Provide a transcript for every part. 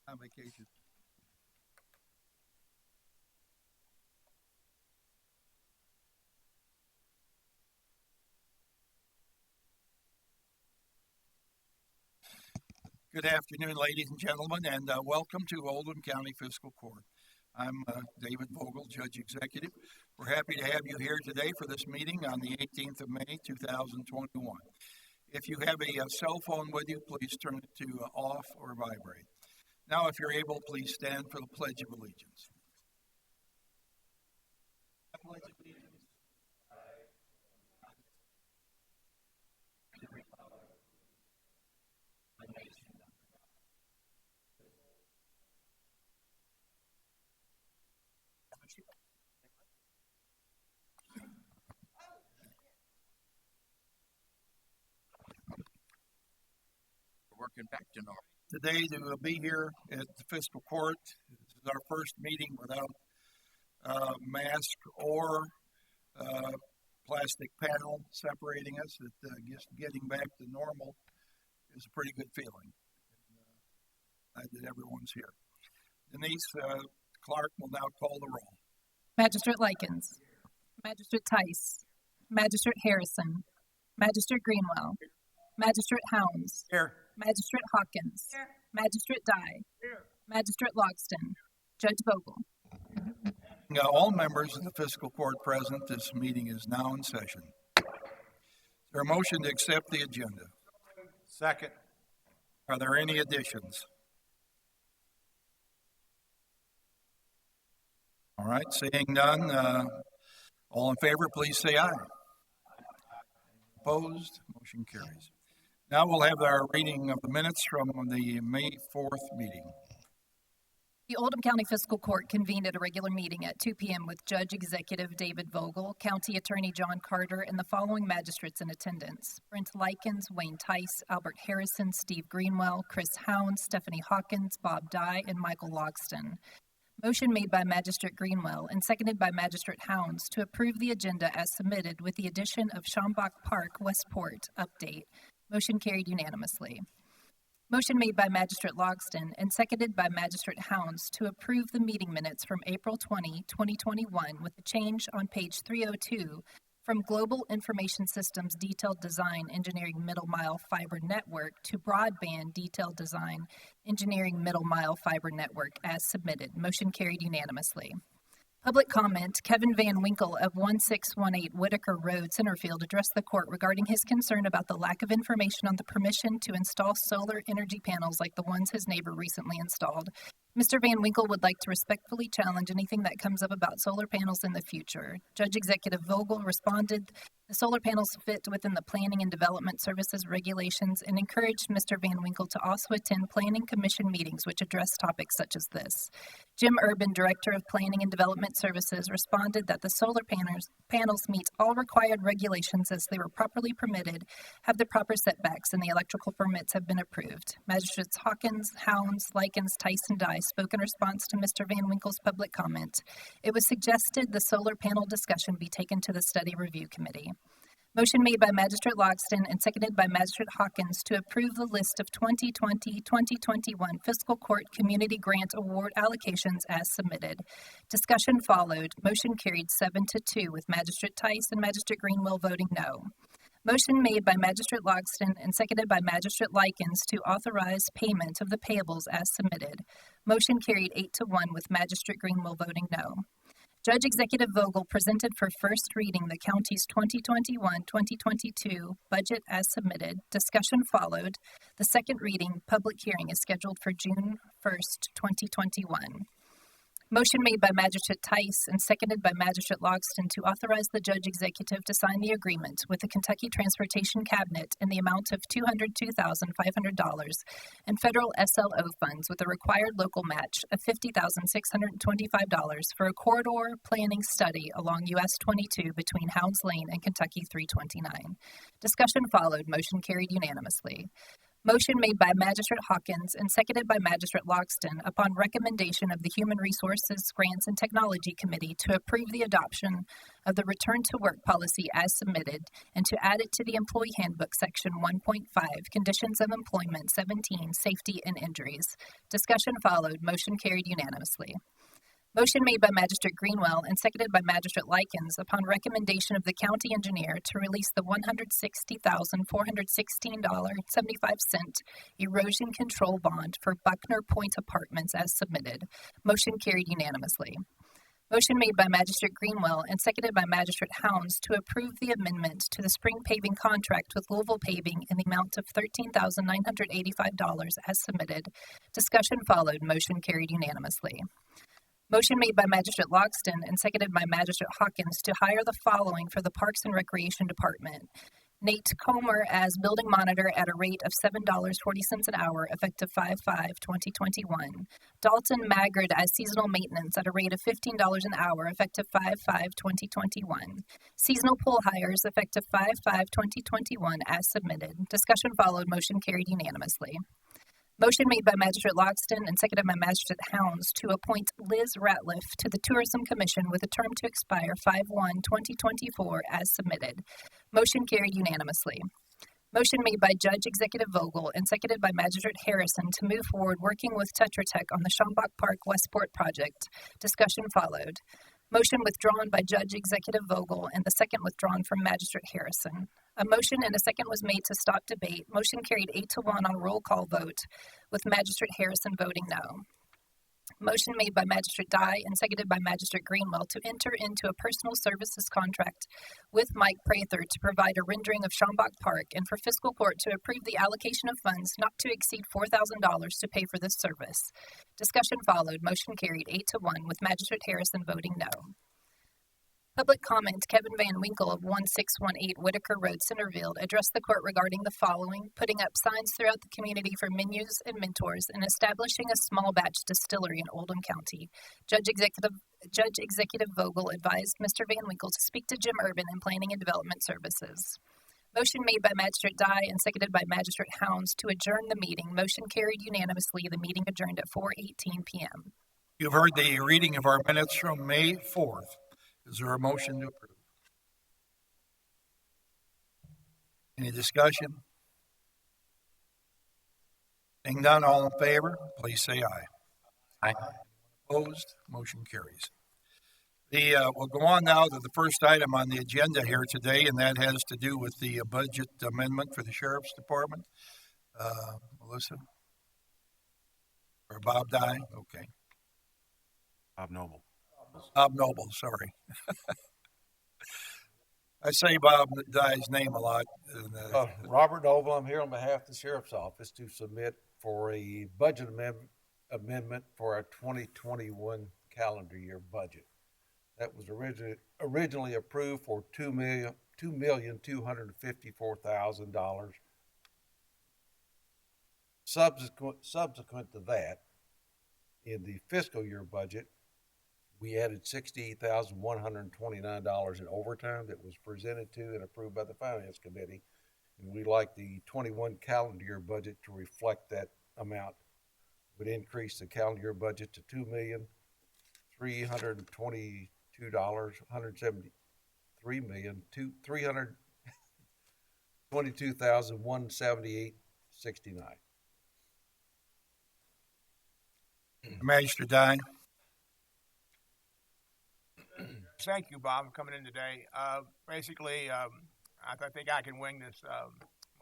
On vacation. Good afternoon, ladies and gentlemen, and welcome to Oldham County Fiscal Court. I'm David Vogel, Judge Executive. We're happy to have you here today for this meeting on the 18th of May, 2021. If you have a cell phone with you, please turn it to off or vibrate. Now, if you're able, please stand for the Pledge of Allegiance. I pledge allegiance to the republic of the nation. Working back to normal. Today to be here at the Fiscal Court. This is our first meeting without mask or plastic panel separating us. Just getting back to normal is a pretty good feeling. Glad that everyone's here. Denise Clark will now call the roll. Magistrate Likens. Magistrate Tice. Magistrate Harrison. Magistrate Greenwell. Magistrate Hounds. Here. Magistrate Hawkins. Here. Magistrate Dye. Here. Magistrate Logston. Judge Vogel. All members of the Fiscal Court present, this meeting is now in session. Is there a motion to accept the agenda? Second. Are there any additions? All right, seeing none, all in favor, please say aye. Opposed? Motion carries. Now we'll have our reading of the minutes from the May 4th meeting. The Oldham County Fiscal Court convened at a regular meeting at 2 p.m. with Judge Executive David Vogel, County Attorney John Carter, and the following magistrates in attendance: Brent Likens, Wayne Tice, Albert Harrison, Steve Greenwell, Chris Hound, Stephanie Hawkins, Bob Dye, and Michael Logston. Motion made by Magistrate Greenwell and seconded by Magistrate Hounds to approve the agenda as submitted with the addition of Schambach Park, Westport, update. Motion carried unanimously. Motion made by Magistrate Logston and seconded by Magistrate Hounds to approve the meeting minutes from April 20, 2021 with the change on page 302 from Global Information Systems Detailed Design Engineering Middle Mile Fiber Network to Broadband Detailed Design Engineering Middle Mile Fiber Network as submitted. Motion carried unanimously. Public comment: Kevin Van Winkle of 1618 Whitaker Road, Centerfield, addressed the court regarding his concern about the lack of information on the permission to install solar energy panels like the ones his neighbor recently installed. Mr. Van Winkle would like to respectfully challenge anything that comes up about solar panels in the future. Judge Executive Vogel responded, the solar panels fit within the Planning and Development Services regulations and encouraged Mr. Van Winkle to also attend Planning Commission meetings which address topics such as this. Jim Urban, Director of Planning and Development Services, responded that the solar panels meet all required regulations as they were properly permitted, have the proper setbacks, and the electrical permits have been approved. Magistrates Hawkins, Hounds, Likens, Tice, and Dye spoke in response to Mr. Van Winkle's public comment. It was suggested the solar panel discussion be taken to the Study Review Committee. Motion made by Magistrate Logston and seconded by Magistrate Hawkins to approve the list of 2020-2021 Fiscal Court Community Grant Award allocations as submitted. Discussion followed. Motion carried 7-2 with Magistrate Tice and Magistrate Greenwell voting no. Motion made by Magistrate Logston and seconded by Magistrate Likens to authorize payment of the payables as submitted. Motion carried 8-1 with Magistrate Greenwell voting no. Judge Executive Vogel presented for first reading the county's 2021-2022 budget as submitted. Discussion followed. The second reading, public hearing, is scheduled for June 1st, 2021. Motion made by Magistrate Tice and seconded by Magistrate Logston to authorize the Judge Executive to sign the agreement with the Kentucky Transportation Cabinet in the amount of $202,500 and federal SLO funds with a required local match of $50,625 for a corridor planning study along US 22 between Hounds Lane and Kentucky 329. Discussion followed. Motion carried unanimously. Motion made by Magistrate Hawkins and seconded by Magistrate Logston upon recommendation of the Human Resources, Grants, and Technology Committee to approve the adoption of the Return to Work policy as submitted and to add it to the Employee Handbook Section 1.5, Conditions of Employment 17, Safety and Injuries. Discussion followed. Motion carried unanimously. Motion made by Magistrate Greenwell and seconded by Magistrate Likens upon recommendation of the county engineer to release the $160,416.75 erosion control bond for Buckner Point Apartments as submitted. Motion carried unanimously. Motion made by Magistrate Greenwell and seconded by Magistrate Hounds to approve the amendment to the spring paving contract with Louisville Paving in the amount of $13,985 as submitted. Discussion followed. Motion carried unanimously. Motion made by Magistrate Logston and seconded by Magistrate Hawkins to hire the following for the Parks and Recreation Department. Nate Comer as building monitor at a rate of $7.40 an hour, effective 5/5/2021. Dalton Magrid as seasonal maintenance at a rate of $15 an hour, effective 5/5/2021. Seasonal pool hires, effective 5/5/2021, as submitted. Discussion followed. Motion carried unanimously. Motion made by Magistrate Logston and seconded by Magistrate Hounds to appoint Liz Ratliff to the Tourism Commission with a term to expire 5/1/2024 as submitted. Motion carried unanimously. Motion made by Judge Executive Vogel and seconded by Magistrate Harrison to move forward working with Tetra Tech on the Schambach Park Westport project. Discussion followed. Motion withdrawn by Judge Executive Vogel and the second withdrawn from Magistrate Harrison. A motion and a second was made to stop debate. Motion carried 8-1 on roll call vote, with Magistrate Harrison voting no. Motion made by Magistrate Dye and seconded by Magistrate Greenwell to enter into a personal services contract with Mike Prather to provide a rendering of Schambach Park and for Fiscal Court to approve the allocation of funds not to exceed $4,000 to pay for this service. Discussion followed. Motion carried 8-1 with Magistrate Harrison voting no. Public comment. Kevin Van Winkle of 1618 Whitaker Road, Centerville, addressed the court regarding the following: putting up signs throughout the community for menus and mentors, and establishing a small batch distillery in Oldham County. Judge Executive Vogel advised Mr. Van Winkle to speak to Jim Urban in Planning and Development Services. Motion made by Magistrate Dye and seconded by Magistrate Hounds to adjourn the meeting. Motion carried unanimously. The meeting adjourned at 4:18 p.m. You've heard the reading of our minutes from May 4th. Is there a motion to approve? Any discussion? Seeing none, all in favor, please say aye. Aye. Opposed? Motion carries. We'll go on now to the first item on the agenda here today, and that has to do with the budget amendment for the Sheriff's Department. Melissa? Or Bob Dye? Okay. Bob Noble. Bob Noble, sorry. I say Bob Dye's name a lot. Robert Noble, I'm here on behalf of the Sheriff's Office to submit for a budget amendment for our 2021 calendar year budget. That was originally approved for $2,254,000. Subsequent to that, in the fiscal year budget, we added $68,129 in overtime that was presented to and approved by the Finance Committee. And we'd like the 21 calendar year budget to reflect that amount. Would increase the calendar year budget to $322,178.69. Magistrate Dye. Thank you, Bob, for coming in today. Basically, I think I can wing this,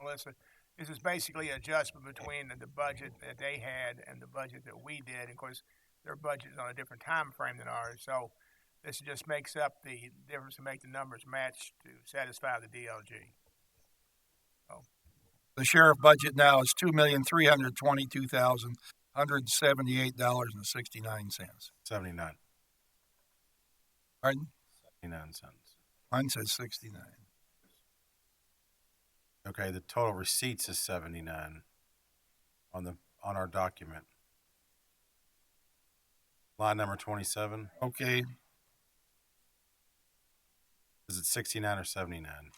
Melissa. This is basically an adjustment between the budget that they had and the budget that we did. And of course, their budget is on a different time frame than ours. So this just makes up the difference to make the numbers match to satisfy the DLG. The sheriff budget now is $2,322,178.69. 79. Pardon? 79 cents. Mine says 69. Okay, the total receipts is 79 on our document. Line number 27. Okay. Is it 69 or 79?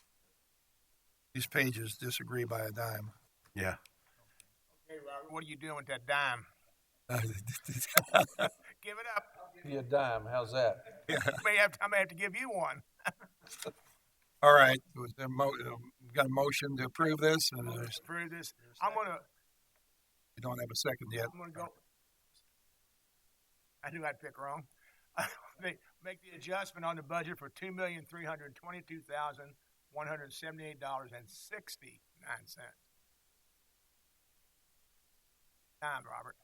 These pages disagree by a dime. Yeah. What are you doing with that dime? Give it up. Give you a dime, how's that? I may have to give you one. All right, was there got a motion to approve this, and Through this, I'm gonna we don't have a second yet. go. I knew I'd pick wrong. Make the adjustment on the budget for $2,322,178.69. Time, Robert.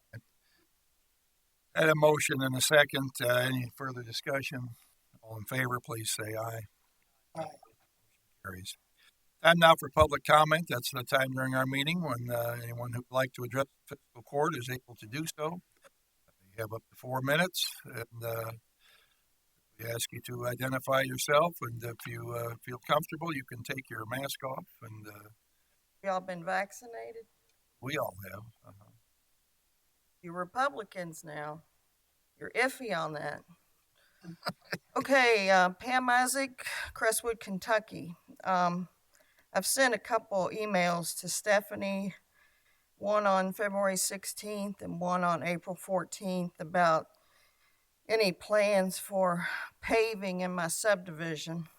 Had a motion and a second. Any further discussion? All in favor, please say aye. Aye. Carries. Time now for public comment. That's the time during our meeting when anyone who would like to address the fiscal court is able to do so. You have up to 4 minutes, and we ask you to identify yourself, and if you feel comfortable, you can take your mask off, and Y'all been vaccinated? we all have. You Republicans now. You're iffy on that. Okay, Pam Isaac, Crestwood, Kentucky. I've sent a couple emails to Stephanie, one on February 16th and one on April 14th about any plans for paving in my subdivision.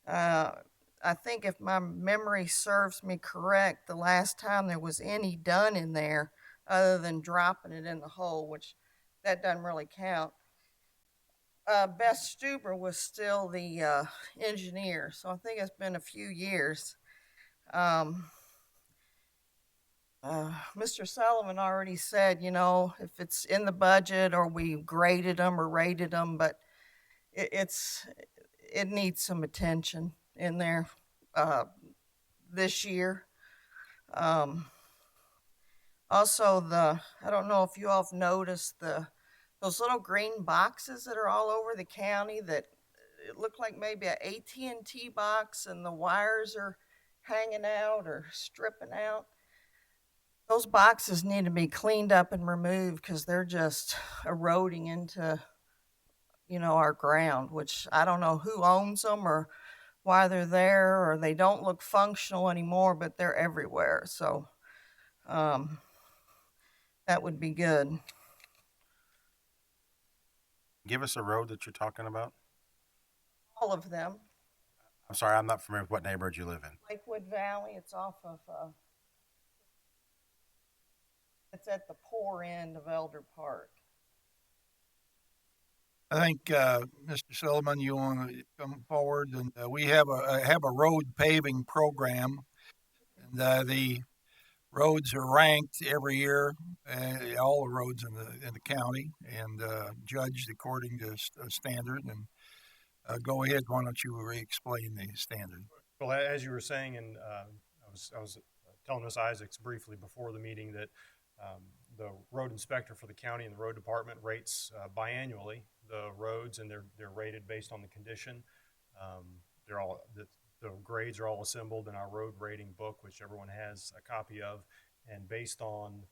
I think if my memory serves me correct, the last time there was any done in there other than dropping it in the hole, which that doesn't really count. Beth Stuber was still the engineer, so I think it's been a few years. Mr. Sullivan already said, if it's in the budget or we graded them or rated them, but it needs some attention in there this year. Also, I don't know if you all have noticed those little green boxes that are all over the county that it look like maybe an AT&T box and the wires are hanging out or stripping out. Those boxes need to be cleaned up and removed because they're just eroding into, our ground, which I don't know who owns them or why they're there, or they don't look functional anymore, but they're everywhere. So that would be good. Give us a road that you're talking about. All of them. I'm sorry, I'm not familiar with what neighborhood you live in. Lakewood Valley, it's off of, it's at the poor end of Elder Park. I think, Mr. Sullivan, you want to come forward, and we have a road paving program, and the roads are ranked every year, all the roads in the county, and judged according to a standard. And go ahead, why don't you re-explain the standard? Well, as you were saying, and I was telling Ms. Isaacs briefly before the meeting that the road inspector for the county and the road department rates biannually the roads, and they're rated based on the condition. The grades are all assembled in our road rating book, which everyone has a copy of, and based on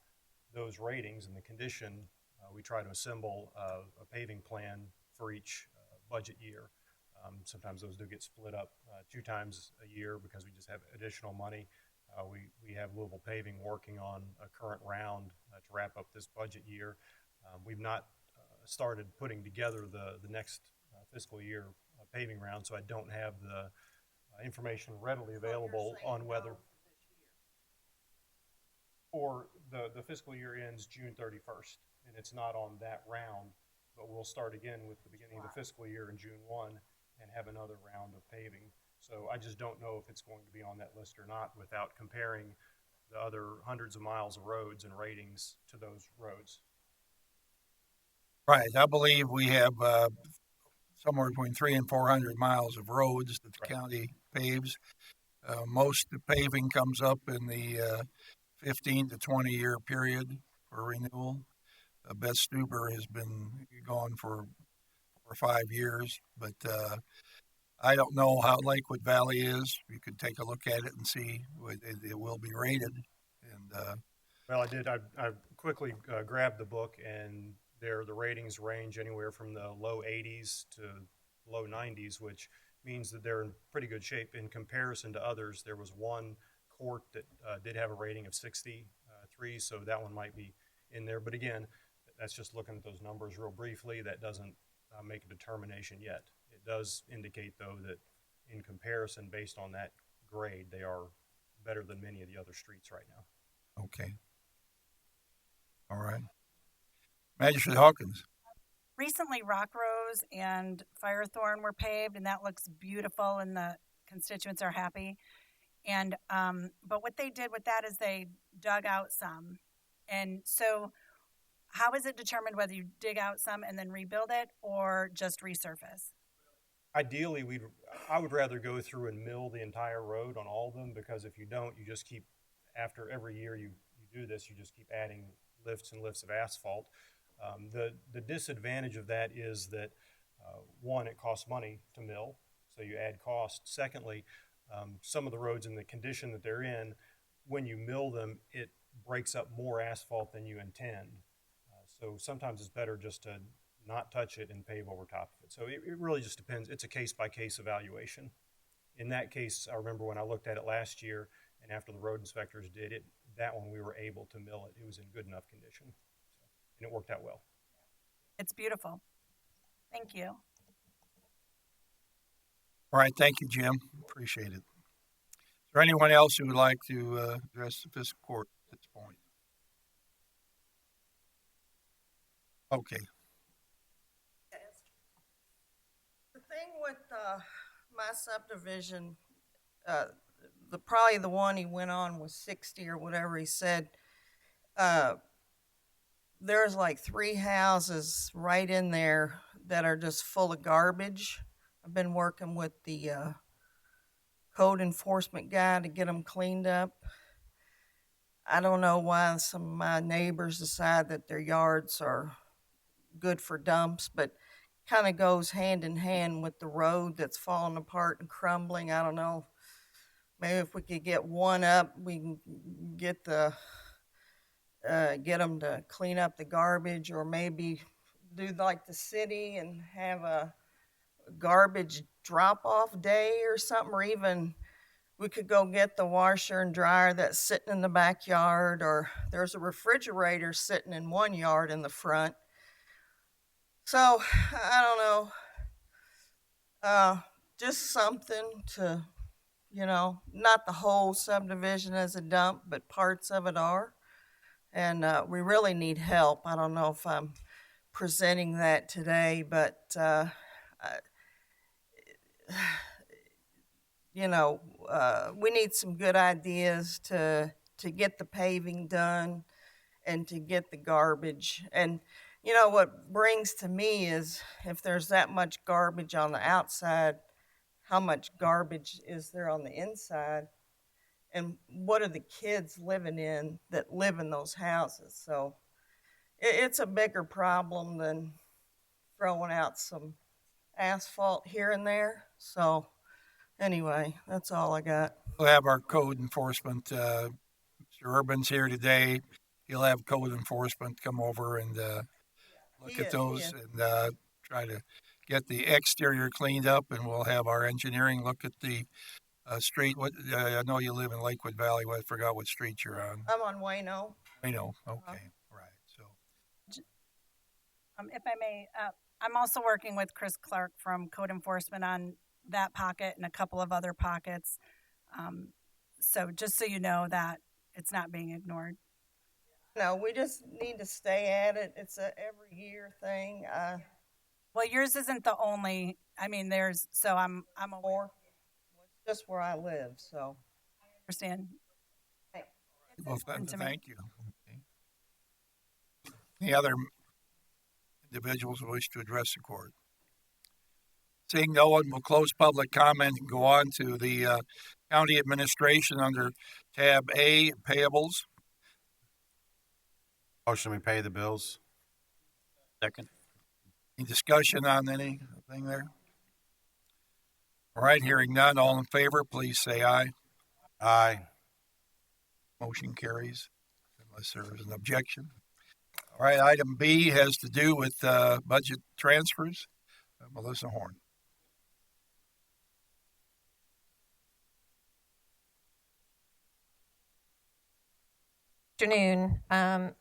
those ratings and the condition, we try to assemble a paving plan for each budget year. Sometimes those do get split up 2 times a year because we just have additional money. We have Louisville Paving working on a current round to wrap up this budget year. We've not started putting together the next fiscal year paving round, so I don't have the information readily available on whether or the fiscal year ends June 31st, and it's not on that round, but we'll start again with the beginning of the fiscal year in June 1 and have another round of paving. So I just don't know if it's going to be on that list or not without comparing the other hundreds of miles of roads and ratings to those roads. Right. I believe we have somewhere between 300 and 400 miles of roads that the county paves. Most of the paving comes up in the 15 to 20 year period for renewal. Beth Stuber has been gone for 4 or 5 years, but I don't know how Lakewood Valley is. You could take a look at it and see. It will be rated. And well, I did. I quickly grabbed the book, and the ratings range anywhere from the low 80s to low 90s, which means that they're in pretty good shape in comparison to others. There was one court that did have a rating of 60 trees, so that one might be in there. But again, that's just looking at those numbers real briefly. That doesn't make a determination yet. It does indicate, though, that in comparison, based on that grade, they are better than many of the other streets right now. Okay. All right. Magistrate Hawkins. Recently, Rock Rose and Firethorn were paved, and that looks beautiful, and the constituents are happy. And but what they did with that is they dug out some, and so how is it determined whether you dig out some and then rebuild it, or just resurface? Ideally, I would rather go through and mill the entire road on all of them, because if you don't, you just keep, after every year you do this, you just keep adding lifts and lifts of asphalt. The disadvantage of that is that, one, it costs money to mill, so you add cost. Secondly, some of the roads in the condition that they're in, when you mill them, it breaks up more asphalt than you intend. So sometimes it's better just to not touch it and pave over top of it. So it really just depends. It's a case-by-case evaluation. In that case, I remember when I looked at it last year, and after the road inspectors did it, that one we were able to mill it. It was in good enough condition, and it worked out well. It's beautiful. Thank you. All right. Thank you, Jim. Appreciate it. Is there anyone else who would like to address the fiscal court at this point? Okay. The thing with my subdivision, probably the one he went on was 60 or whatever he said. There's like 3 houses right in there that are just full of garbage. I've been working with the code enforcement guy to get them cleaned up. I don't know why some of my neighbors decide that their yards are good for dumps, but kind of goes hand in hand with the road that's falling apart and crumbling. I don't know. Maybe if we could get one up, we can get them to clean up the garbage, or maybe do like the city and have a garbage drop-off day or something, or even we could go get the washer and dryer that's sitting in the backyard, or there's a refrigerator sitting in one yard in the front. So, I don't know, just something to, not the whole subdivision as a dump, but parts of it are. And we really need help. I don't know if I'm presenting that today, but, we need some good ideas to get the paving done and to get the garbage. And what brings to me is, if there's that much garbage on the outside, how much garbage is there on the inside? And what are the kids living in that live in those houses? So it's a bigger problem than throwing out some asphalt here and there. So anyway, that's all I got. We'll have our code enforcement. Mr. Urban's here today. He'll have code enforcement come over and look at those and try to get the exterior cleaned up, and we'll have our engineering look at the street. I know you live in Lakewood Valley. I forgot what street you're on. I'm on Wayno. Wayno. Okay. Right. So, If I may, I'm also working with Chris Clark from Code Enforcement on that pocket and a couple of other pockets. So just so you know that it's not being ignored. No, we just need to stay at it. It's a every year thing. Well, yours isn't the only. I mean, I'm aware. Just where I live, so. I understand. well, thank you. Okay. Any other individuals who wish to address the court? Seeing no one, will close public comment and go on to the county administration under tab A, payables. Motion we pay the bills. Second. Any discussion on anything there? All right, hearing none, all in favor, please say aye. Aye. Motion carries unless there is an objection. All right, item B has to do with budget transfers. Melissa Horn. Afternoon. I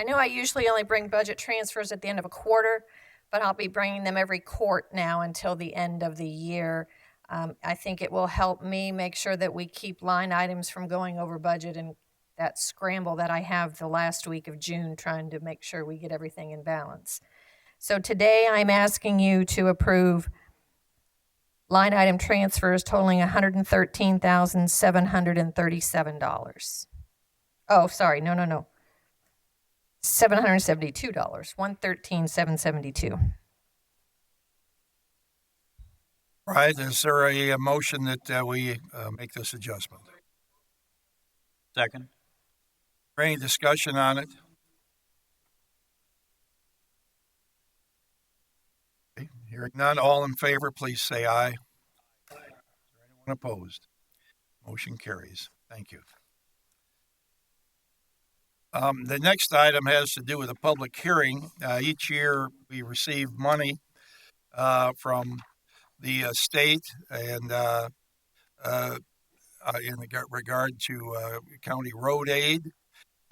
know I usually only bring budget transfers at the end of a quarter, but I'll be bringing them every quarter now until the end of the year. I think it will help me make sure that we keep line items from going over budget and that scramble that I have the last week of June trying to make sure we get everything in balance. So today I'm asking you to approve line item transfers totaling $113,737. Oh, sorry, no. $772, $113,772. Right, is there a motion that we make this adjustment? Second. Any discussion on it? Okay, hearing none, all in favor, please say aye. Is there anyone opposed? Motion carries. Thank you. The next item has to do with a public hearing. Each year we receive money from the state and in regard to county road aid.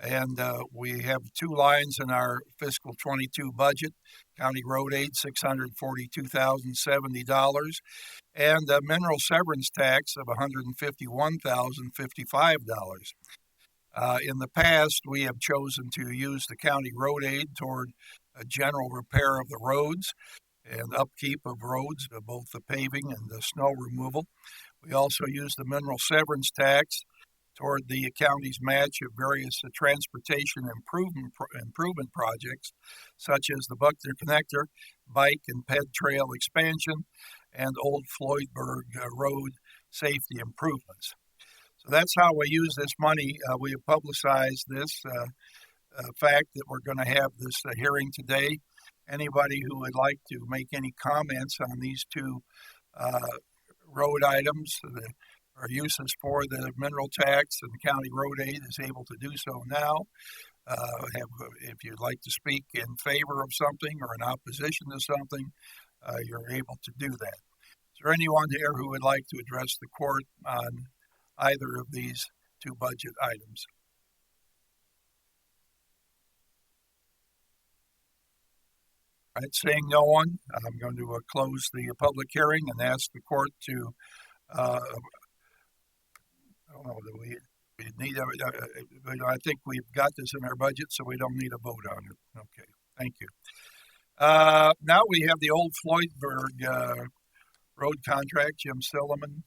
And we have two lines in our fiscal 22 budget: county road aid, $642,070, and mineral severance tax of $151,055. In the past, we have chosen to use the county road aid toward a general repair of the roads and upkeep of roads, both the paving and the snow removal. We also use the mineral severance tax toward the county's match of various transportation improvement projects, such as the Buckner Connector, bike and ped trail expansion, and Old Floydburg Road safety improvements. So that's how we use this money. We have publicized this fact that we're going to have this hearing today. Anybody who would like to make any comments on these two road items, or uses for the mineral tax and the county road aid, is able to do so now. If you'd like to speak in favor of something or in opposition to something, you're able to do that. Is there anyone here who would like to address the court on either of these two budget items? All right, seeing no one, I'm going to close the public hearing and ask the court to, I don't know, we need, I think we've got this in our budget, so we don't need a vote on it. Okay, thank you. Now we have the Old Floydburg road contract, Jim Silliman.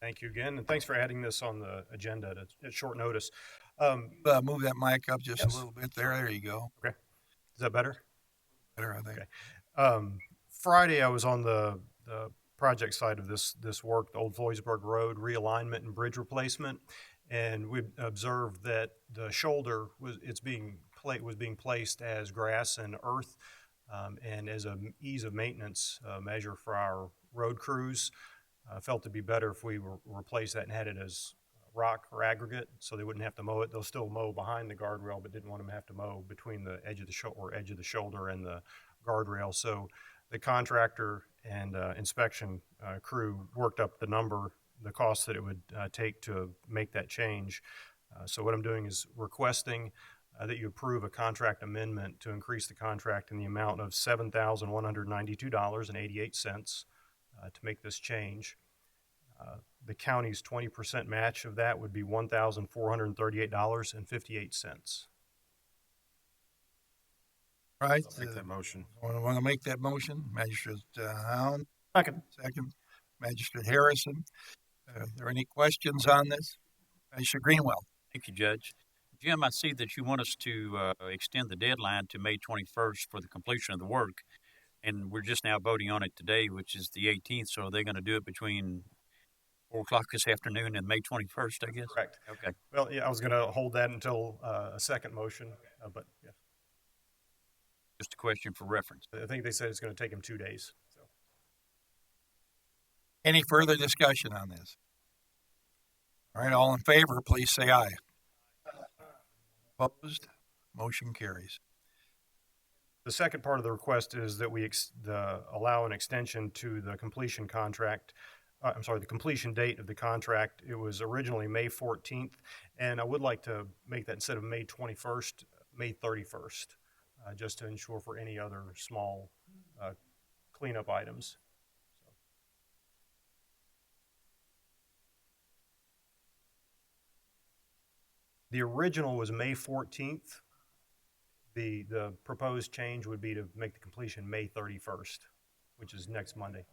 Thank you again, and thanks for adding this on the agenda at short notice. Move that mic up just a little bit there. There you go. Okay. Is that better? Better, I think. Okay. Friday, I was on the project side of this work, the Old Floydburg Road realignment and bridge replacement, and we observed that the shoulder was being placed as grass and earth, and as an ease of maintenance measure for our road crews. Felt it'd be better if we replaced that and had it as rock or aggregate, so they wouldn't have to mow it. They'll still mow behind the guardrail, but didn't want them to have to mow between the edge of the shoulder and the guardrail. So the contractor and inspection crew worked up the cost that it would take to make that change. So what I'm doing is requesting that you approve a contract amendment to increase the contract in the amount of $7,192.88 to make this change. The county's 20% match of that would be $1,438.58. Right. I'll make that motion. Want to make that motion? Magistrate Hound. Second. Second. Magistrate Harrison. Are there any questions on this? Magistrate Greenwell. Thank you, Judge. Jim, I see that you want us to extend the deadline to May 21st for the completion of the work, and we're just now voting on it today, which is the 18th, so are they going to do it between 4 o'clock this afternoon and May 21st, I guess? Correct. Okay. Well, yeah, I was going to hold that until a second motion, but yeah. Just a question for reference. I think they said it's going to take them 2 days. So. Any further discussion on this? All right, all in favor, please say aye. Opposed? Motion carries. The second part of the request is that we allow an extension to the completion contract. The completion date of the contract. It was originally May 14th, and I would like to make that instead of May 21st, May 31st, just to ensure for any other small cleanup items. The original was May 14th. The proposed change would be to make the completion May 31st, which is next Monday.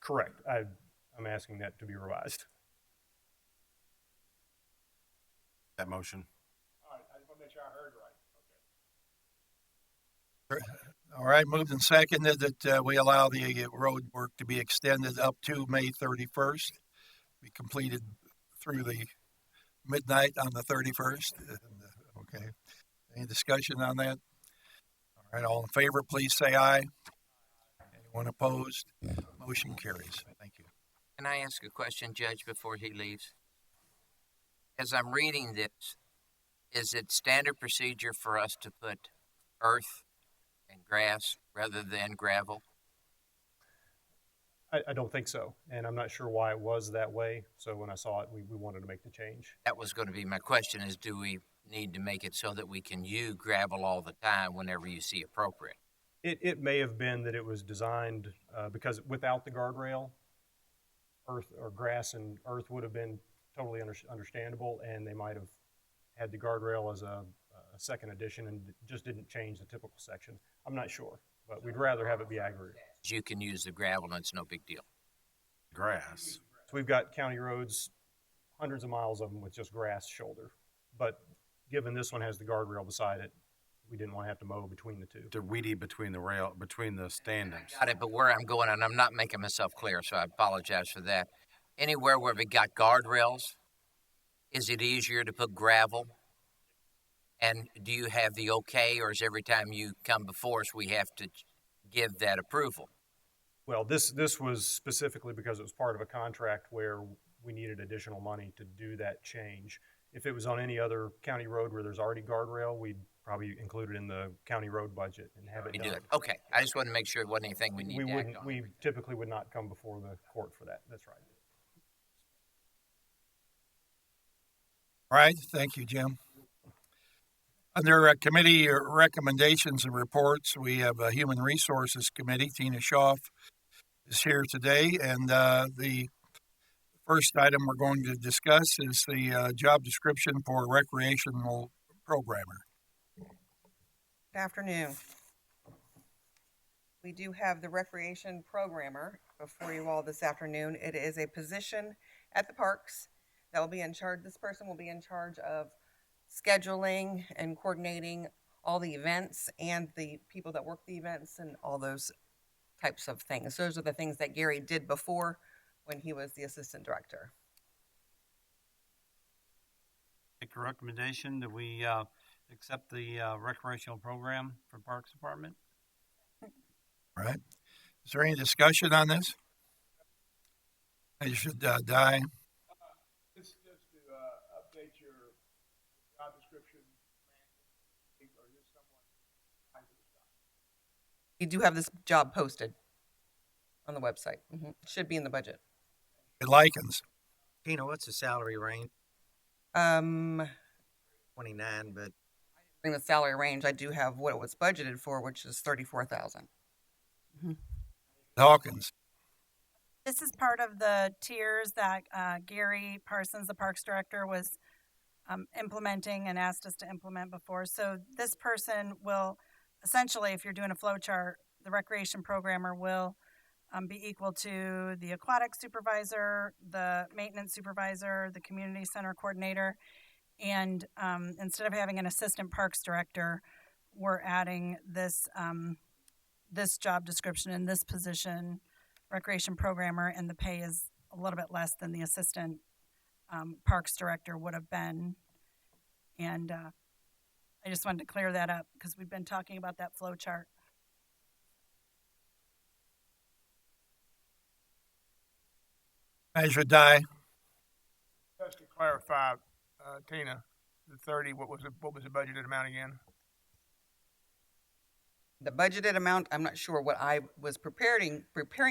Correct. I'm asking that to be revised. That motion. All right, I just want to make sure I heard right. Okay. All right, moved and seconded that we allow the road work to be extended up to May 31st, be completed through the midnight on the 31st. Okay. Any discussion on that? All right, all in favor, please say aye. Anyone opposed? Motion carries. Thank you. Can I ask a question, Judge, before he leaves? As I'm reading this, is it standard procedure for us to put earth and grass rather than gravel? I don't think so, and I'm not sure why it was that way. So when I saw it, we wanted to make the change. That was going to be my question, is do we need to make it so that we can use gravel all the time whenever you see appropriate? It may have been that it was designed because without the guardrail, earth or grass and earth would have been totally understandable, and they might have had the guardrail as a second addition and just didn't change the typical section. I'm not sure, but we'd rather have it be aggregate. You can use the gravel and it's no big deal. Grass. So we've got county roads, hundreds of miles of them with just grass shoulder. But given this one has the guardrail beside it, we didn't want to have to mow between the two. The weedy between the standings. Got it, but where I'm going, and I'm not making myself clear, so I apologize for that. Anywhere where we got guardrails, is it easier to put gravel? And do you have the okay, or is every time you come before us, we have to give that approval? Well, this was specifically because it was part of a contract where we needed additional money to do that change. If it was on any other county road where there's already guardrail, we'd probably include it in the county road budget and have it done. Do it. Okay, I just wanted to make sure it wasn't anything we need to act on. We typically would not come before the court for that. That's right. All right, thank you, Jim. Under committee recommendations and reports, we have a Human Resources Committee. Tina Schaaf is here today, and the first item we're going to discuss is the job description for recreational programmer. Good afternoon. We do have the recreation programmer before you all this afternoon. It is a position at the parks that will be in charge. This person will be in charge of scheduling and coordinating all the events and the people that work the events and all those types of things. Those are the things that Gary did before when he was the assistant director. Make a recommendation that we accept the recreational program for Parks Department. All right. Is there any discussion on this? I should die. Just to update your job description, or is someone applying for this job? You do have this job posted on the website. Should be in the budget. It likens. Tina, what's the salary range? 29, but in the salary range, I do have what it was budgeted for, which is $34,000. Hawkins. This is part of the tiers that Gary Parsons, the Parks Director, was implementing and asked us to implement before. So this person will, essentially, if you're doing a flow chart, the recreation programmer will be equal to the aquatic supervisor, the maintenance supervisor, the community center coordinator. And instead of having an assistant parks director, we're adding this this job description in this position, recreation programmer, and the pay is a little bit less than the assistant parks director would have been. And I just wanted to clear that up because we've been talking about that flow chart. I should die. Just to clarify, Tina, the 30. What was the budgeted amount again? The budgeted amount, I'm not sure what I was preparing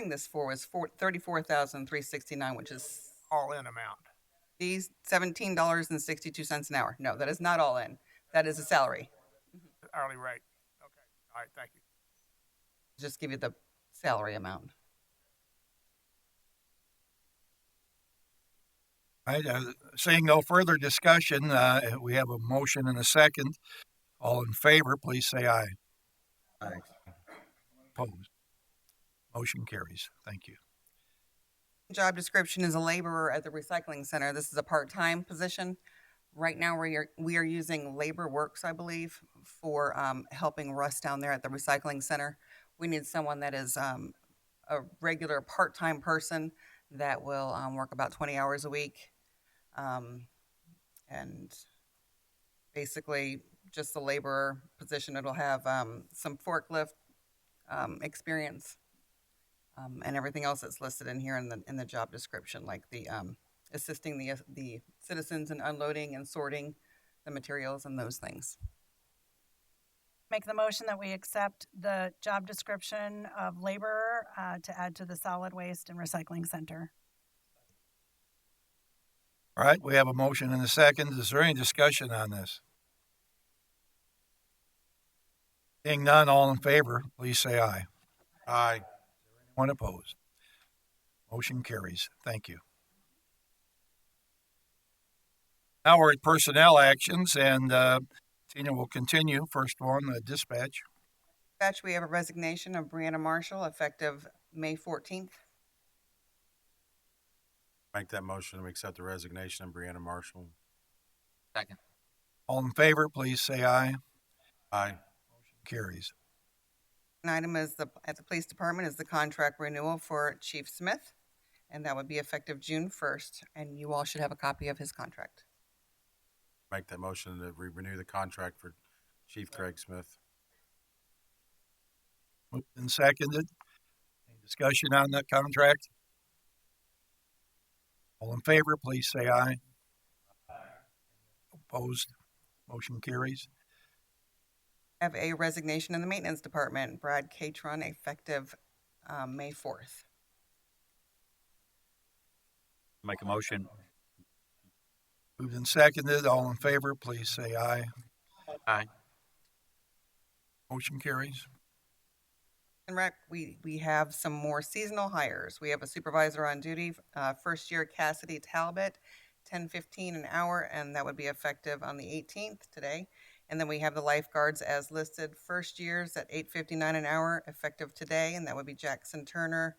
this for was $34,369, which is All in amount. these $17.62 an hour. No, that is not all in. That is a salary. Hourly rate. Okay. All right. Thank you. Just give you the salary amount. All right, seeing no further discussion, we have a motion and a second. All in favor, please say aye. Aye. Opposed? Motion carries. Thank you. Job description is a laborer at the recycling center. This is a part-time position. Right now, we are using Labor Works, I believe, for helping Russ down there at the recycling center. We need someone that is a regular part-time person that will work about 20 hours a week. And basically just the laborer position. It'll have some forklift experience and everything else that's listed in here in the job description, like the assisting the citizens in unloading and sorting the materials and those things. Make the motion that we accept the job description of laborer to add to the solid waste and recycling center. All right, we have a motion and a second. Is there any discussion on this? Seeing none, all in favor, please say aye. Aye. Anyone opposed? Motion carries. Thank you. Now we're at personnel actions, and Tina will continue. First one, dispatch. Dispatch, we have a resignation of Brianna Marshall effective May 14th. Make that motion to accept the resignation of Brianna Marshall. Second. All in favor, please say aye. Aye. Motion carries. An item is at the police department is the contract renewal for Chief Smith, and that would be effective June 1st, and you all should have a copy of his contract. Make that motion to renew the contract for Chief Craig Smith. Moved and seconded. Any discussion on that contract? All in favor, please say aye. Opposed? Motion carries. Have a resignation in the maintenance department, Brad Catron, effective May 4th. Make a motion. Moved and seconded. All in favor, please say aye. Aye. Motion carries. And Rec, we have some more seasonal hires. We have a supervisor on duty, first year Cassidy Talbot, $10.15 an hour, and that would be effective on the 18th today. And then we have the lifeguards as listed, first years at $8.59 an hour, effective today, and that would be Jackson Turner,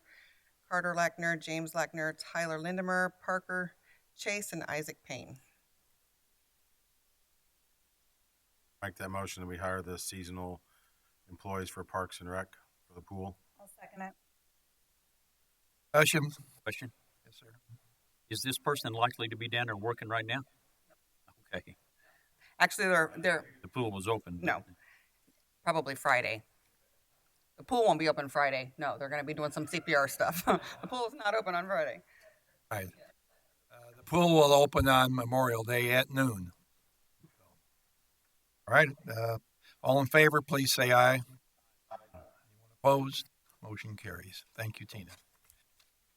Carter Lackner, James Lackner, Tyler Lindemer, Parker Chase, and Isaac Payne. Make that motion that we hire the seasonal employees for Parks and Rec for the pool. I'll second it. Discussion? Question? Yes, sir. Is this person likely to be down there working right now? Okay. Actually, they're The pool was open. no, probably Friday. The pool won't be open Friday. No, they're going to be doing some CPR stuff. The pool is not open on Friday. All right. The pool will open on Memorial Day at noon. All right. All in favor, please say aye. Opposed? Motion carries. Thank you, Tina.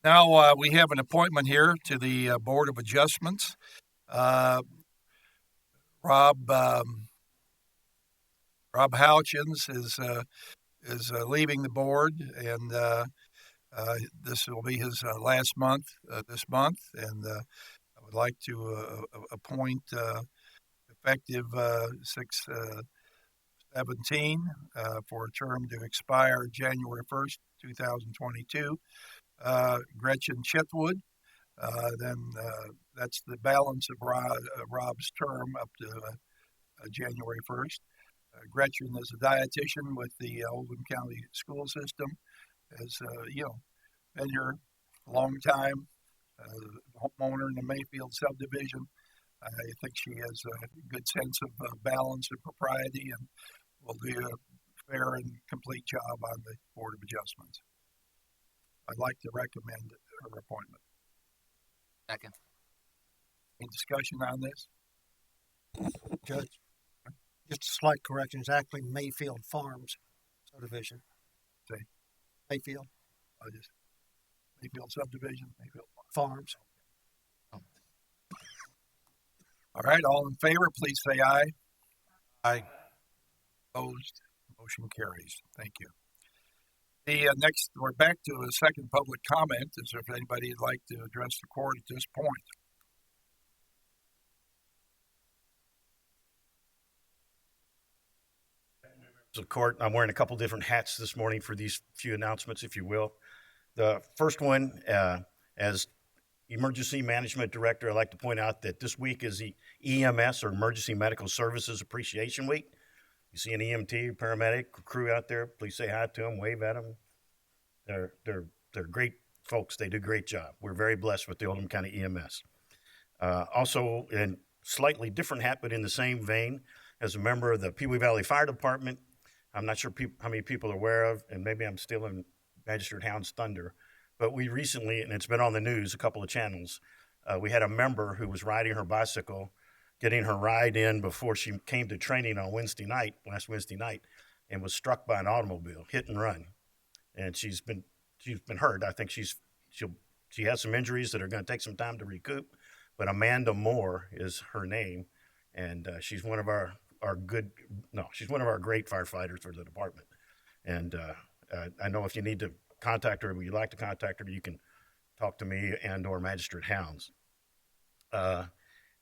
Now we have an appointment here to the Board of Adjustments. Rob Houchins is leaving the board, and this will be his last month this month. And I would like to appoint effective 6/17 for a term to expire January 1st, 2022. Gretchen Chitwood. Then that's the balance of Rob's term up to January 1st. Gretchen is a dietitian with the Oldham County School System. Has been here a long time. Homeowner in the Mayfield subdivision. I think she has a good sense of balance and propriety, and will do a fair and complete job on the Board of Adjustments. I'd like to recommend her appointment. Second. Any discussion on this? Judge, just a slight correction. It's actually Mayfield Farms subdivision. Say, Mayfield? Just Mayfield subdivision, Mayfield Farms. All right, all in favor, please say aye. Aye. Opposed? Motion carries. Thank you. The next, we're back to a second public comment. Is there if anybody would like to address the court at this point? So, court, I'm wearing a couple different hats this morning for these few announcements, if you will. The first one, as Emergency Management Director, I'd like to point out that this week is the EMS, or Emergency Medical Services Appreciation Week. You see an EMT, paramedic, crew out there, please say hi to them, wave at them. They're great folks. They do a great job. We're very blessed with the Oldham County EMS. Also, in slightly different hat, but in the same vein, as a member of the Pewee Valley Fire Department, I'm not sure how many people are aware of, and maybe I'm stealing Magistrate Hound's thunder, but we recently, and it's been on the news, a couple of channels, we had a member who was riding her bicycle, getting her ride in before she came to training on last Wednesday night, and was struck by an automobile, hit and run. And she's been hurt. I think she has some injuries that are going to take some time to recoup, but Amanda Moore is her name, and she's one of our great firefighters for the department. And I know if you need to contact her, or you'd like to contact her, you can talk to me and or Magistrate Hounds.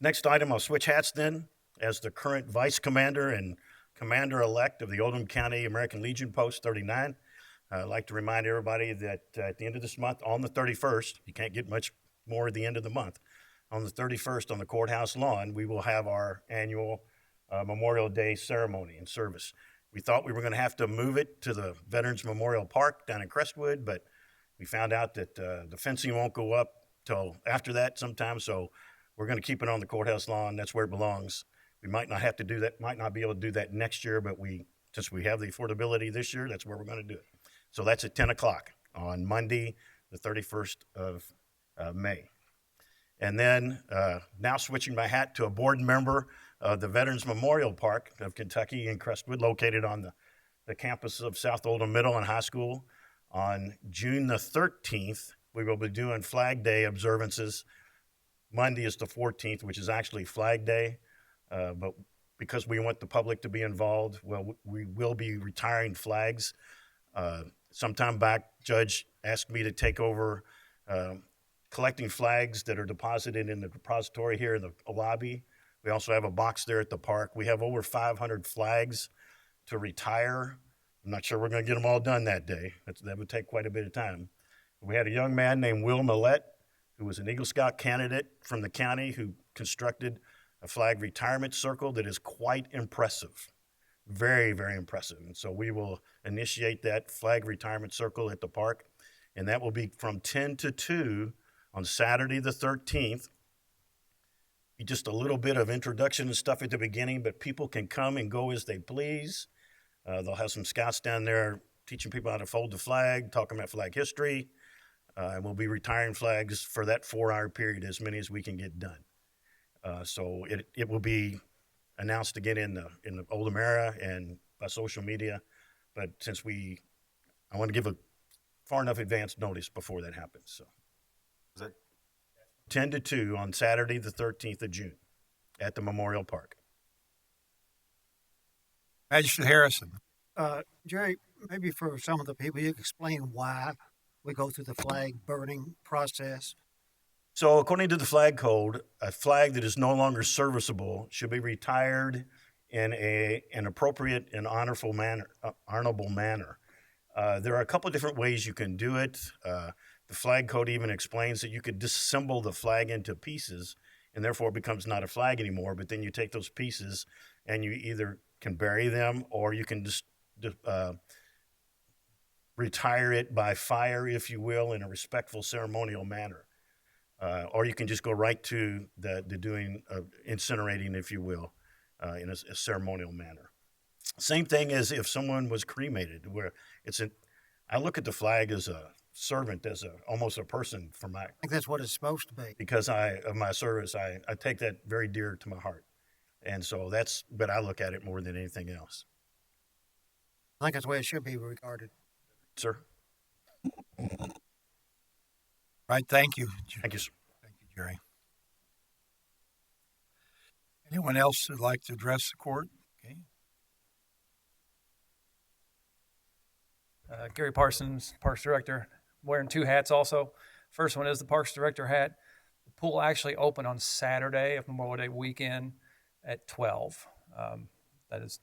Next item, I'll switch hats then. As the current Vice Commander and Commander-elect of the Oldham County American Legion Post 39, I'd like to remind everybody that at the end of this month, on the 31st, you can't get much more at the end of the month, on the 31st on the courthouse lawn, we will have our annual Memorial Day ceremony and service. We thought we were going to have to move it to the Veterans Memorial Park down in Crestwood, but we found out that the fencing won't go up till after that sometime, so we're going to keep it on the courthouse lawn. That's where it belongs. We might not have to do that, might not be able to do that next year, but since we have the affordability this year, that's where we're going to do it. So that's at 10 o'clock on Monday, the 31st of May. And then now switching my hat to a board member of the Veterans Memorial Park of Kentucky in Crestwood, located on the campus of South Oldham Middle and High School. On June the 13th, we will be doing Flag Day observances. Monday is the 14th, which is actually Flag Day, but because we want the public to be involved, well, we will be retiring flags. Sometime back, Judge asked me to take over collecting flags that are deposited in the depository here in the lobby. We also have a box there at the park. We have over 500 flags to retire. I'm not sure we're going to get them all done that day. That would take quite a bit of time. We had a young man named Will Millette, who was an Eagle Scout candidate from the county, who constructed a flag retirement circle that is quite impressive. Very, very impressive. And so we will initiate that flag retirement circle at the park, and that will be from 10 to 2 on Saturday the 13th. Be just a little bit of introduction and stuff at the beginning, but people can come and go as they please. They'll have some scouts down there teaching people how to fold the flag, talking about flag history, and we'll be retiring flags for that 4-hour period, as many as we can get done. So it will be announced again in the Oldham area and by social media, but since I want to give a far enough advance notice before that happens. So Is that 10 to 2 on Saturday the 13th of June at the Memorial Park. Magistrate Harrison. Jerry, maybe for some of the people, you can explain why we go through the flag burning process. So according to the flag code, a flag that is no longer serviceable should be retired in an appropriate and honorable manner. There are a couple of different ways you can do it. The flag code even explains that you could disassemble the flag into pieces, and therefore it becomes not a flag anymore, but then you take those pieces and you either can bury them or you can just retire it by fire, if you will, in a respectful ceremonial manner. Or you can just go right to the doing incinerating, if you will, in a ceremonial manner. Same thing as if someone was cremated, where I look at the flag as a servant, as almost a person for my. I think that's what it's supposed to be. Because of my service, I take that very dear to my heart, and so but I look at it more than anything else. I think that's the way it should be regarded. Sir. Right, thank you. Thank you, sir. Thank you, Jerry. Anyone else who'd like to address the court? Okay. Gary Parsons, Parks Director. I'm wearing two hats also. First one is the Parks Director hat. The pool actually opened on Saturday of Memorial Day weekend at 12. That's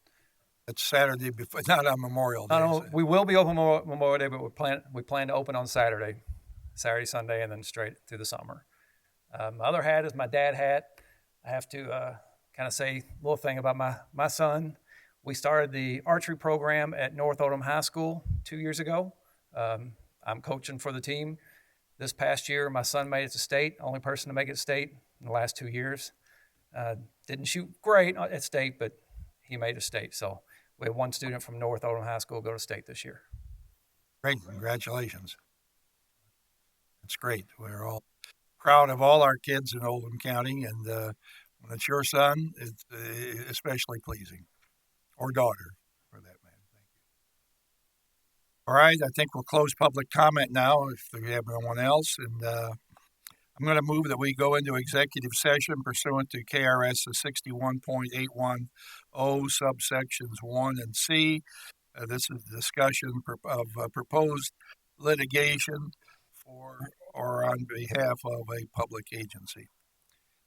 Saturday before, not on Memorial Day. We will be open Memorial Day, but we plan to open on Saturday, Sunday, and then straight through the summer. My other hat is my dad hat. I have to kind of say a little thing about my son. We started the archery program at North Oldham High School 2 years ago. I'm coaching for the team. This past year, my son made it to state, only person to make it to state in the last 2 years. Didn't shoot great at state, but he made it state. So we have one student from North Oldham High School go to state this year. Great, congratulations. That's great. We're all proud of all our kids in Oldham County, and when it's your son, it's especially pleasing, or daughter, for that matter. Thank you. All right, I think we'll close public comment now if we have no one else, and I'm going to move that we go into executive session pursuant to KRS 61.810 subsections 1 and C. This is a discussion of proposed litigation for or on behalf of a public agency.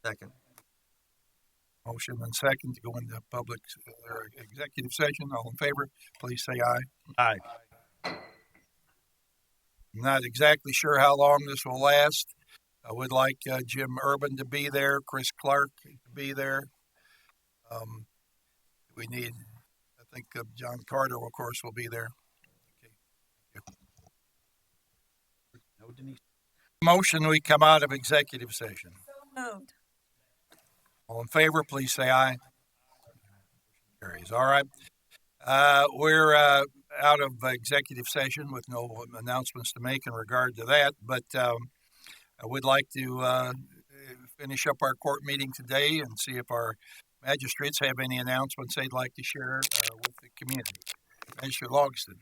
Second. Motion and second to go into public executive session. All in favor, please say aye. Aye. I'm not exactly sure how long this will last. I would like Jim Urban to be there, Chris Clark to be there. We need, I think John Carter, of course, will be there. Okay. No, Denise. Motion, we come out of executive session. Moved. All in favor, please say aye. Carries. All right. We're out of executive session with no announcements to make in regard to that, but I would like to finish up our court meeting today and see if our magistrates have any announcements they'd like to share with the community. Magistrate Logston.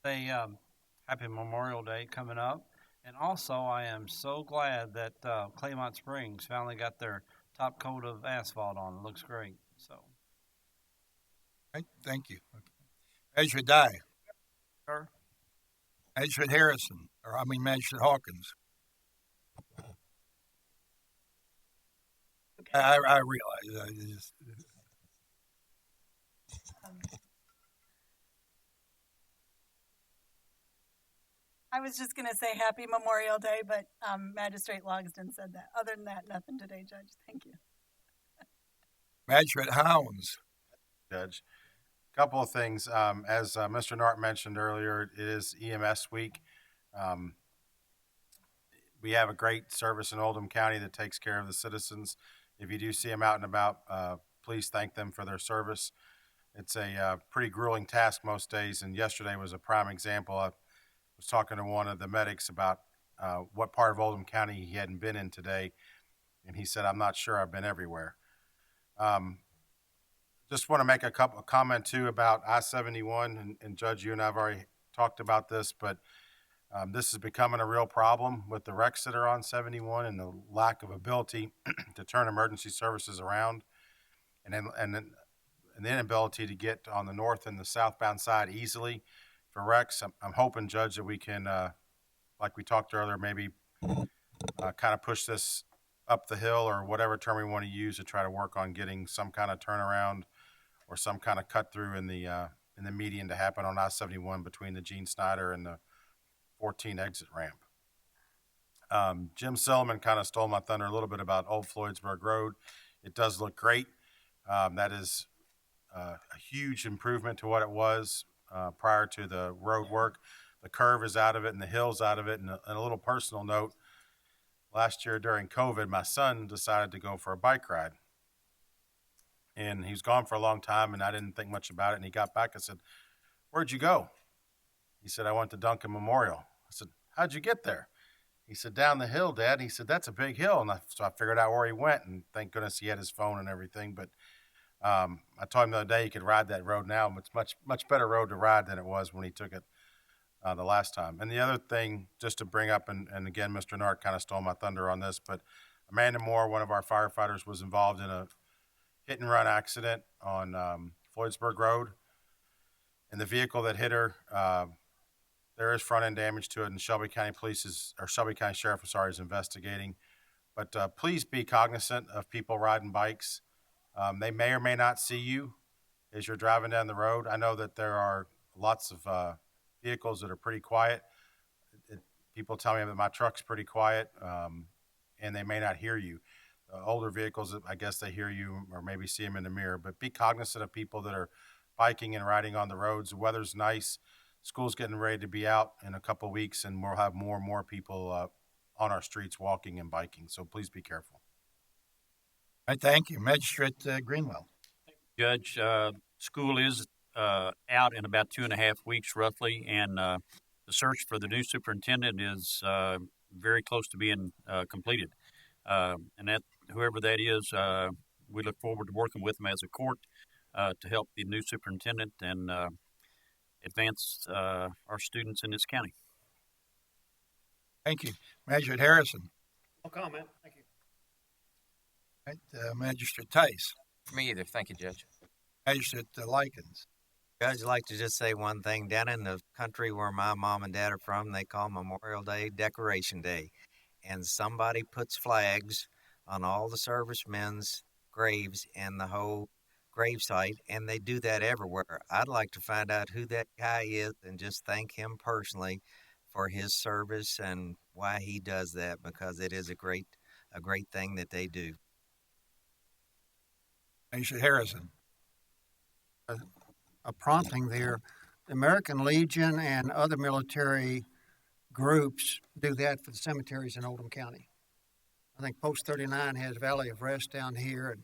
Happy Memorial Day coming up. And also, I am so glad that Claymont Springs finally got their top coat of asphalt on. It looks great. So, Right, thank you. Magistrate Dye. Sir? Magistrate Harrison, Magistrate Hawkins. I realize. I was just going to say Happy Memorial Day, but Magistrate Logston said that. Other than that, nothing today, Judge. Thank you. Magistrate Howns. Judge. Couple of things. As Mr. Nart mentioned earlier, it is EMS week. We have a great service in Oldham County that takes care of the citizens. If you do see them out and about, please thank them for their service. It's a pretty grueling task most days, and yesterday was a prime example. I was talking to one of the medics about what part of Oldham County he hadn't been in today, and he said, "I'm not sure, I've been everywhere." Just want to make a comment too about I-71, and Judge, you and I have already talked about this, but this is becoming a real problem with the wrecks that are on 71 and the lack of ability to turn emergency services around, and the inability to get on the north and the southbound side easily for wrecks. I'm hoping, Judge, that we can, like we talked earlier, maybe kind of push this up the hill or whatever term we want to use to try to work on getting some kind of turnaround or some kind of cut through in the median to happen on I-71 between the Gene Snyder and the 14 exit ramp. Jim Silliman kind of stole my thunder a little bit about Old Floydsburg Road. It does look great. That is a huge improvement to what it was prior to the road work. The curve is out of it and the hill's out of it. And a little personal note, last year during COVID, my son decided to go for a bike ride. And he was gone for a long time, and I didn't think much about it. And he got back and said, "Where'd you go?" He said, "I went to Duncan Memorial." I said, "How'd you get there?" He said, "Down the hill, Dad." He said, "That's a big hill." And so I figured out where he went, and thank goodness he had his phone and everything. But I told him the other day he could ride that road now. It's much better road to ride than it was when he took it the last time. And the other thing, just to bring up, and again, Mr. Nart kind of stole my thunder on this, but Amanda Moore, one of our firefighters, was involved in a hit and run accident on Floydsburg Road. And the vehicle that hit her, there is front end damage to it, and Shelby County Sheriff, is investigating. But please be cognizant of people riding bikes. They may or may not see you as you're driving down the road. I know that there are lots of vehicles that are pretty quiet. People tell me that my truck's pretty quiet, and they may not hear you. Older vehicles, I guess they hear you or maybe see them in the mirror. But be cognizant of people that are biking and riding on the roads. The weather's nice. School's getting ready to be out in a couple of weeks, and we'll have more and more people on our streets walking and biking. So please be careful. I thank you. Magistrate Greenwell. Judge, school is out in about 2.5 weeks roughly, and the search for the new superintendent is very close to being completed. And that whoever that is, we look forward to working with them as a court to help the new superintendent and advance our students in this county. Thank you. Magistrate Harrison. No comment. Thank you. Right, Magistrate Tice. For me either. Thank you, Judge. Magistrate Likens. Judge, I'd like to just say one thing. Down in the country where my mom and dad are from, they call Memorial Day Decoration Day. And somebody puts flags on all the servicemen's graves and the whole gravesite, and they do that everywhere. I'd like to find out who that guy is and just thank him personally for his service and why he does that, because it is a great thing that they do. Magistrate Harrison. A prompting there. The American Legion and other military groups do that for the cemeteries in Oldham County. I think Post 39 has Valley of Rest down here. And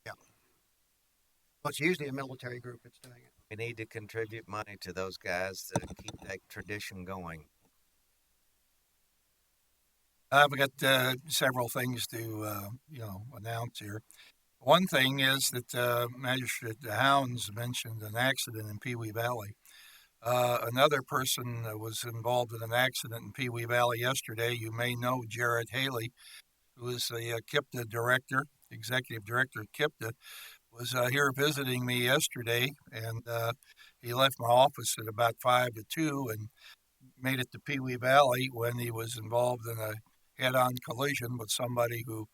yeah. Well, it's usually a military group that's doing it. We need to contribute money to those guys to keep that tradition going. I've got several things to announce here. One thing is that Magistrate Hounds mentioned an accident in Pee Wee Valley. Another person was involved in an accident in Pee Wee Valley yesterday. You may know Jared Haley, who is the KIPTA director, executive director of KIPTA, was here visiting me yesterday, and he left my office at about 5 to 2 and made it to Pee Wee Valley when he was involved in a head-on collision with somebody who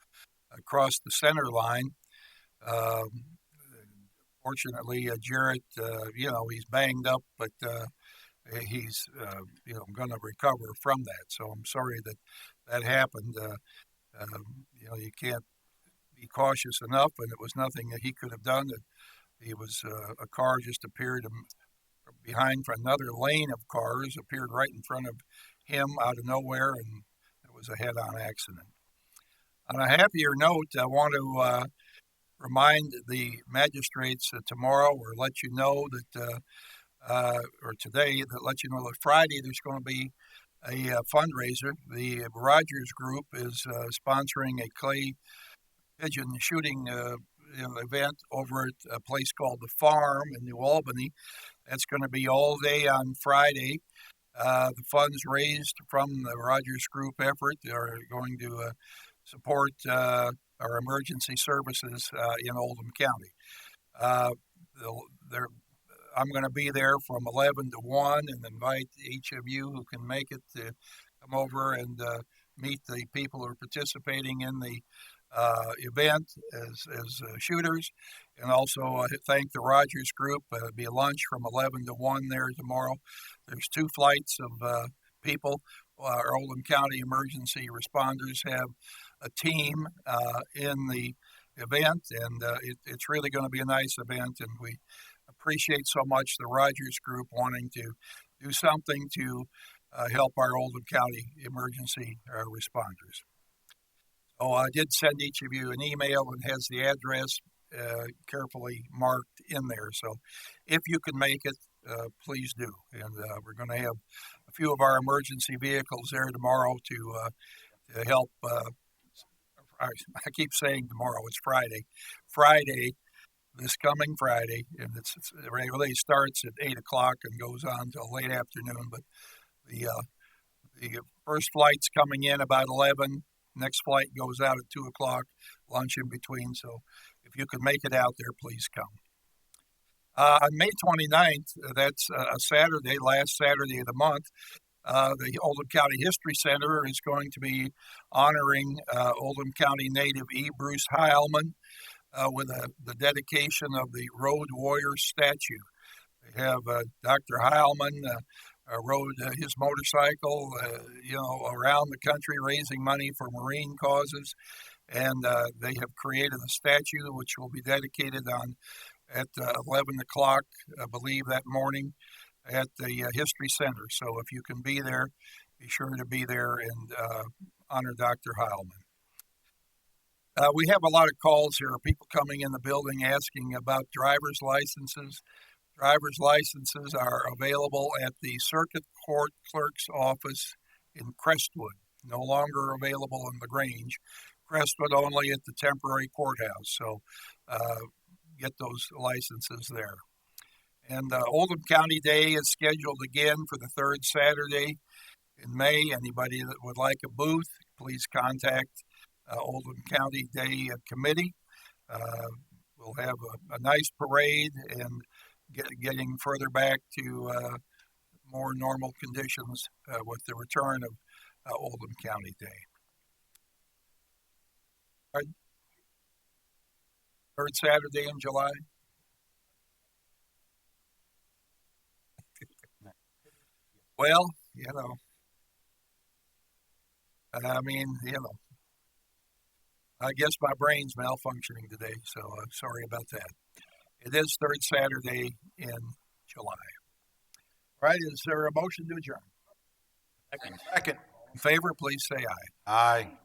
crossed the center line. Fortunately, Jarrett, he's banged up, but he's, going to recover from that. So I'm sorry that happened. You can't be cautious enough, and it was nothing that he could have done. He was a car just appeared behind for another lane of cars, appeared right in front of him out of nowhere, and it was a head-on accident. On a happier note, I want to remind the magistrates tomorrow, or let you know that, or today, that let you know that Friday there's going to be a fundraiser. The Rogers Group is sponsoring a clay pigeon shooting event over at a place called The Farm in New Albany. That's going to be all day on Friday. The funds raised from the Rogers Group effort are going to support our emergency services in Oldham County. I'm going to be there from 11 to 1 and invite each of you who can make it to come over and meet the people who are participating in the event as shooters. And also thank the Rogers Group. It'll be a lunch from 11 to 1 there tomorrow. There's 2 flights of people. Our Oldham County emergency responders have a team in the event, and it's really going to be a nice event, and we appreciate so much the Rogers Group wanting to do something to help our Oldham County emergency responders. So I did send each of you an email and has the address carefully marked in there. So if you can make it, please do. And we're going to have a few of our emergency vehicles there tomorrow to help I keep saying tomorrow, it's Friday. Friday, this coming Friday, and it really starts at 8 o'clock and goes on till late afternoon. But the first flight's coming in about 11. Next flight goes out at 2 o'clock, lunch in between. So if you could make it out there, please come. On May 29th, that's a Saturday, last Saturday of the month, the Oldham County History Center is going to be honoring Oldham County native E. Bruce Heilman with the dedication of the Road Warrior statue. They have Dr. Heilman rode his motorcycle, around the country raising money for marine causes, and they have created a statue which will be dedicated at 11 o'clock, I believe, that morning at the History Center. So if you can be there, be sure to be there and honor Dr. Heilman. We have a lot of calls here, people coming in the building asking about driver's licenses. Driver's licenses are available at the Circuit Court Clerk's office in Crestwood, no longer available in LaGrange. Crestwood only at the temporary courthouse, so get those licenses there. And Oldham County Day is scheduled again for the third Saturday in May. Anybody that would like a booth, please contact Oldham County Day Committee. We'll have a nice parade and getting further back to more normal conditions with the return of Oldham County Day. Third Saturday in July. Well, I guess my brain's malfunctioning today, so I'm sorry about that. It is third Saturday in July. All right, is there a motion to adjourn? Second. In favor, please say aye. Aye.